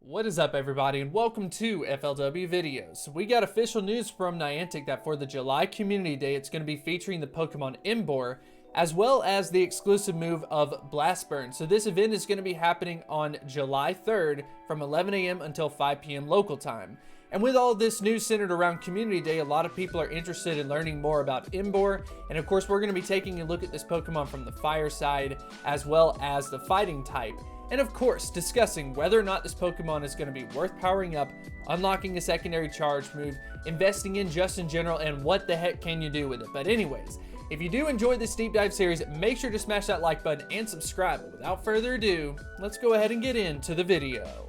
What is up, everybody, and welcome to FLW Videos. We got official news from Niantic that for the July Community Day, it's going to be featuring the Pokemon Emboar, as well as the exclusive move of Blast Burn. So this event is going to be happening on July 3rd from 11 a.m. until 5 p.m. local time. And with all this news centered around Community Day, a lot of people are interested in learning more about Emboar. And of course, we're going to be taking a look at this Pokemon from the fire side, as well as the fighting type. And of course, discussing whether or not this Pokemon is going to be worth powering up, unlocking a secondary charge move, investing in just in general, and what the heck can you do with it. But anyways, if you do enjoy this deep dive series, make sure to smash that like button and subscribe. But without further ado, let's go ahead and get into the video.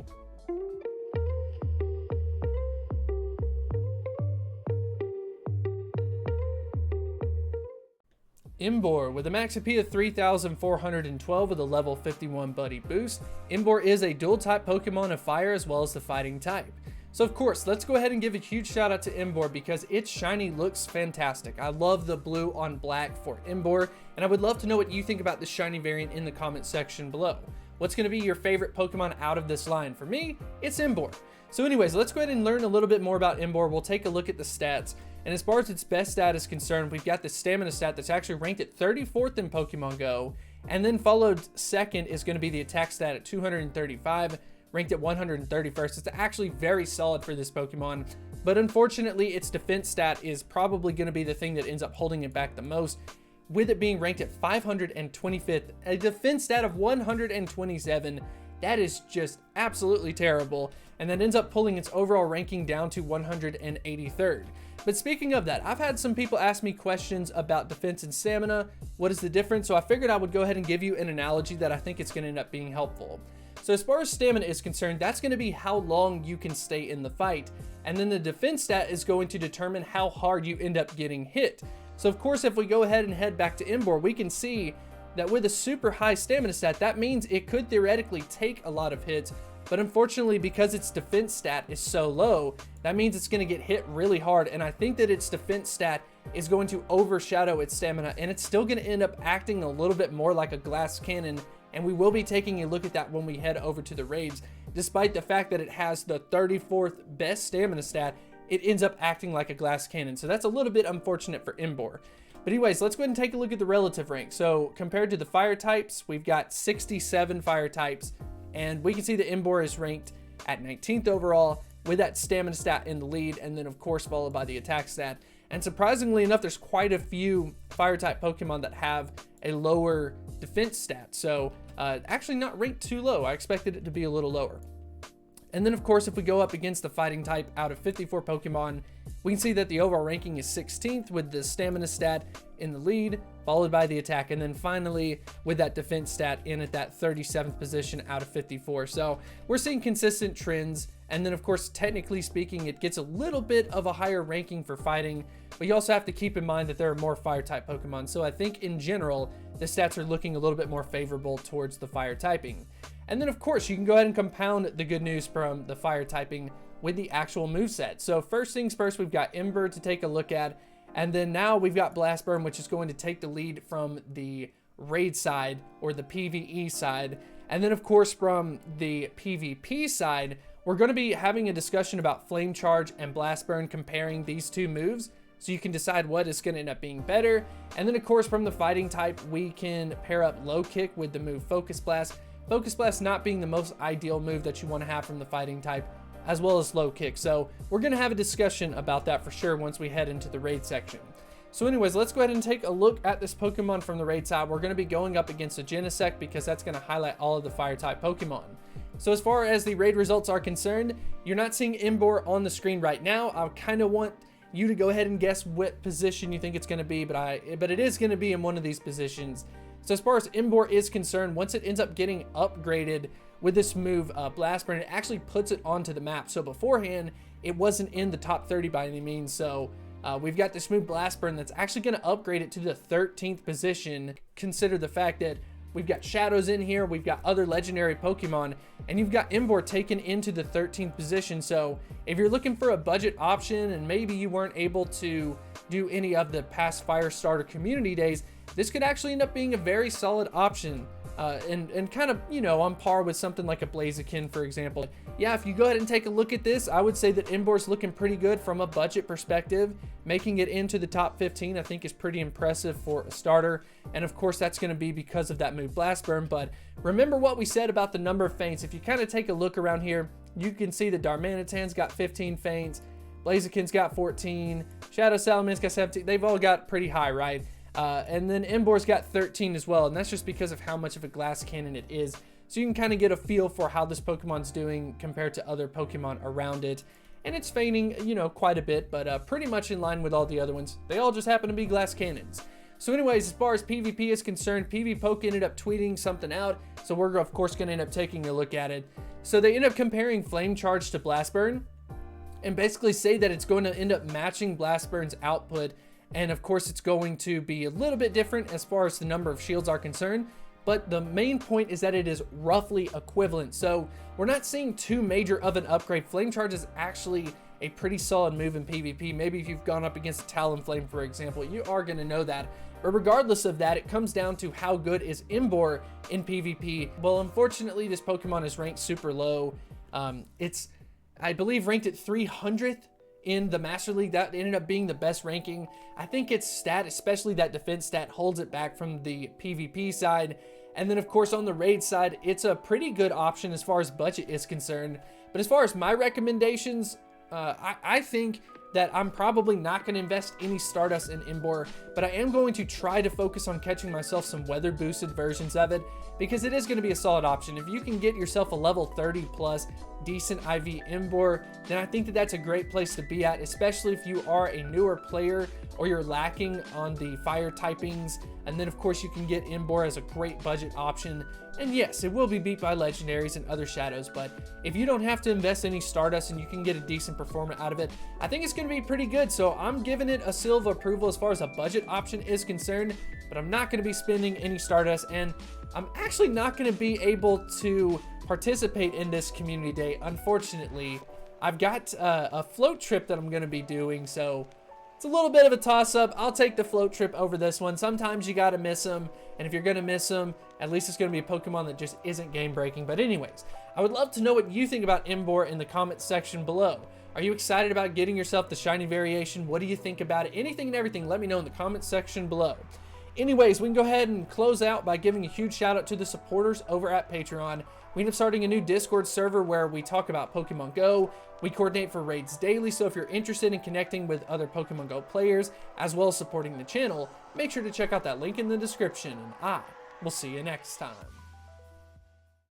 Emboar, with a max AP of 3,412 with a level 51 buddy boost. Emboar is a dual type Pokemon of fire as well as the fighting type. So of course, let's go ahead and give a huge shout out to Emboar because its shiny looks fantastic. I love the blue on black for Emboar, and I would love to know what you think about this shiny variant in the comment section below. What's going to be your favorite Pokemon out of this line? For me, it's Emboar. So anyways, let's go ahead and learn a little bit more about Emboar. We'll take a look at the stats. And as far as its best stat is concerned, we've got the stamina stat that's actually ranked at 34th in Pokemon Go. And then followed second is going to be the attack stat at 235, ranked at 131st. It's actually very solid for this Pokemon. But unfortunately, its defense stat is probably going to be the thing that ends up holding it back the most, with it being ranked at 525th. A defense stat of 127. That is just absolutely terrible. And that ends up pulling its overall ranking down to 183rd. But speaking of that, I've had some people ask me questions about defense and stamina. What is the difference? So I figured I would go ahead and give you an analogy that I think it's going to end up being helpful. So as far as stamina is concerned, that's going to be how long you can stay in the fight. And then the defense stat is going to determine how hard you end up getting hit. So of course, if we go ahead and head back to Emboar, we can see that with a super high stamina stat, that means it could theoretically take a lot of hits. But unfortunately, because its defense stat is so low, that means it's going to get hit really hard. And I think that its defense stat is going to overshadow its stamina, and it's still going to end up acting a little bit more like a glass cannon. And we will be taking a look at that when we head over to the raids. Despite the fact that it has the 34th best stamina stat, it ends up acting like a glass cannon. So that's a little bit unfortunate for Emboar. But anyways, let's go ahead and take a look at the relative rank. So compared to the fire types, we've got 67 fire types. And we can see that Emboar is ranked at 19th overall with that stamina stat in the lead, and then of course followed by the attack stat. And surprisingly enough, there's quite a few fire type Pokemon that have a lower defense stat. So actually not ranked too low. I expected it to be a little lower. And then of course, if we go up against the fighting type out of 54 Pokemon, we can see that the overall ranking is 16th with the stamina stat in the lead, followed by the attack, and then finally with that defense stat in at that 37th position out of 54. So we're seeing consistent trends. And then of course, technically speaking, it gets a little bit of a higher ranking for fighting, but you also have to keep in mind that there are more fire type Pokemon. So I think in general, the stats are looking a little bit more favorable towards the fire typing. And then of course, you can go ahead and compound the good news from the fire typing with the actual moveset. So first things first, we've got Ember to take a look at. And then now we've got Blast Burn, which is going to take the lead from the raid side or the PvE side. And then of course, from the PvP side, we're going to be having a discussion about Flame Charge and Blast Burn, comparing these two moves, so you can decide what is going to end up being better. And then of course, from the fighting type, we can pair up Low Kick with the move Focus Blast. Focus Blast not being the most ideal move that you want to have from the fighting type, as well as Low Kick. So we're going to have a discussion about that for sure once we head into the raid section. So anyways, let's go ahead and take a look at this Pokemon from the raid side. We're going to be going up against a Genesect because that's going to highlight all of the fire type Pokemon. So as far as the raid results are concerned, you're not seeing Emboar on the screen right now. I kind of want you to go ahead and guess what position you think it's going to be, but it is going to be in one of these positions. So as far as Emboar is concerned, once it ends up getting upgraded with this move, Blast Burn, it actually puts it onto the map. So beforehand, it wasn't in the top 30 by any means. So we've got this move Blast Burn that's actually going to upgrade it to the 13th position. Consider the fact that we've got Shadows in here, we've got other legendary Pokemon, and you've got Emboar taken into the 13th position. So if you're looking for a budget option and maybe you weren't able to do any of the past Fire Starter Community Days, this could actually end up being a very solid option and kind of, you know, on par with something like a Blaziken, for example. Yeah, if you go ahead and take a look at this, I would say that Emboar's looking pretty good from a budget perspective. Making it into the top 15, I think, is pretty impressive for a starter. And of course, that's going to be because of that move Blast Burn. But remember what we said about the number of feints. If you kind of take a look around here, you can see that Darmanitan's got 15 feints, Blaziken's got 14, Shadow Salaman's got 17. They've all got pretty high, right? And then Emboar's got 13 as well, and that's just because of how much of a glass cannon it is. So you can kind of get a feel for how this Pokemon's doing compared to other Pokemon around it. And it's feigning, you know, quite a bit, but pretty much in line with all the other ones. They all just happen to be glass cannons. So anyways, as far as PvP is concerned, PvPoke ended up tweeting something out, so we're of course going to end up taking a look at it. So they end up comparing Flame Charge to Blast Burn, and basically say that it's going to end up matching Blast Burn's output. And of course, it's going to be a little bit different as far as the number of shields are concerned. But the main point is that it is roughly equivalent. So we're not seeing too major of an upgrade. Flame Charge is actually a pretty solid move in PvP. Maybe if you've gone up against Talonflame, for example, you are going to know that. But regardless of that, it comes down to how good is Emboar in PvP. Well, unfortunately, this Pokemon is ranked super low. It's, I believe, ranked at 300th. In the Master League. That ended up being the best ranking. I think its stat, especially that defense stat, holds it back from the PvP side. And then of course on the raid side, it's a pretty good option as far as budget is concerned. But as far as my recommendations, I think that I'm probably not going to invest any Stardust in Emboar, but I am going to try to focus on catching myself some weather boosted versions of it, because it is going to be a solid option. If you can get yourself a level 30 plus decent IV Emboar, then I think that that's a great place to be at, especially if you are a newer player or you're lacking on the fire typings. And then of course you can get Emboar as a great budget option. And yes, it will be beat by legendaries and other shadows, but if you don't have to invest any Stardust and you can get a decent performance out of it, I think it's going to be pretty good. So I'm giving it a seal of approval as far as a budget option is concerned, but I'm not going to be spending any Stardust, and I'm actually not going to be able to participate in this community day. Unfortunately, I've got a float trip that I'm going to be doing, so it's a little bit of a toss-up. I'll take the float trip over this one. Sometimes you got to miss them, and if you're going to miss them, at least it's going to be a Pokemon that just isn't game-breaking. But anyways, I would love to know what you think about Emboar in the comments section below. Are you excited about getting yourself the shiny variation? What do you think about it? Anything and everything, let me know in the comments section below. Anyways, we can go ahead and close out by giving a huge shout out to the supporters over at Patreon. We end up starting a new Discord server where we talk about Pokemon Go. We coordinate for raids daily, so if you're interested in connecting with other Pokemon Go players, as well as supporting the channel, make sure to check out that link in the description, and I will see you next time.